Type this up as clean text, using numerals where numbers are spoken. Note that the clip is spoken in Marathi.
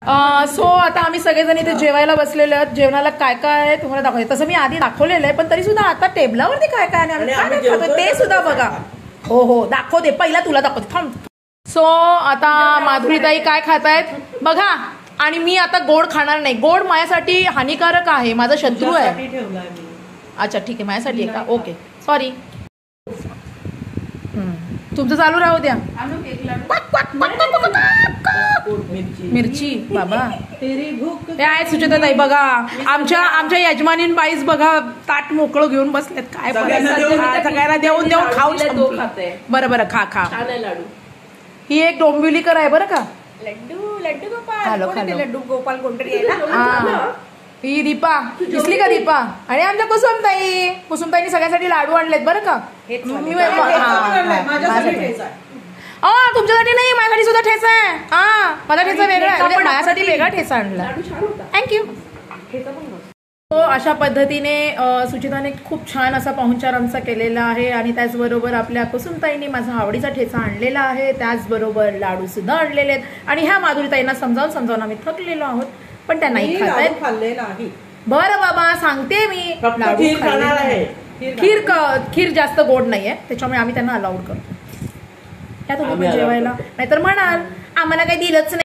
सो आता आम्ही सगळेजण इथे जेवायला बसलेले आहोत. जेवणाला काय काय आहे तुम्हाला दाखवते. तसं मी आधी दाखवलेलं आहे, पण तरी सुद्धा आता टेबलावरती काय काय आहे आम्ही खातोय ते सुद्धा बघा. हो हो दाखवते, पहिला तुला दाखवते थांब. सो आता माधुरीताई काय खातायत बघा. आणि मी आता गोड खाणार नाही. गोड माझ्यासाठी हानिकारक आहे, माझा शत्रू आहे. अच्छा ठीक आहे, माझ्यासाठी आहे का? Okay sorry. तुमचं चालू राहू द्या. मिरची बाबा ते आहेत सुचेताताई बघा. आमच्या यजमानीन बाईस बघा ताट मोकळं घेऊन बसलेत. काय सगळ्यांना देऊन देऊन खाऊ शकतो. बरं बरं खा खा. ही एक डोंबिवलीकर आहे बरं का. लड्डू लड्डू गोपाल. लड्डू गोपाल कोणतरी ही दीपा दिसली का दीपा. आणि आमच्या कुसुमताईनी सगळ्यांसाठी लाडू आणलेत बरं का. तुमच्यासाठी नाही, माझ्यासाठी सुद्धा ठेचा आहे. हा माझा ठेचा वेगळा आहे, माझ्यासाठी वेगळा ठेचा आणला. थँक्यू. तो अशा पद्धतीने सुचिताने खूप छान असा पाहुणचार आमचा केलेला आहे. आणि त्याचबरोबर आपल्या कुसुमताईंनी माझा आवडीचा ठेचा आणलेला आहे. त्याचबरोबर लाडू सुद्धा आणलेले आहेत. आणि ह्या माधुरीताईंना समजावून आम्ही थकलेलो आहोत, पण त्या नाही खात. बरं बाबा सांगते मी. खीर जास्त गोड नाहीये, त्याच्यामुळे आम्ही त्यांना अलाउड करतो. त्या तुम्ही जेवायला. नाहीतर म्हणाल आम्हाला काही दिलंच नाही.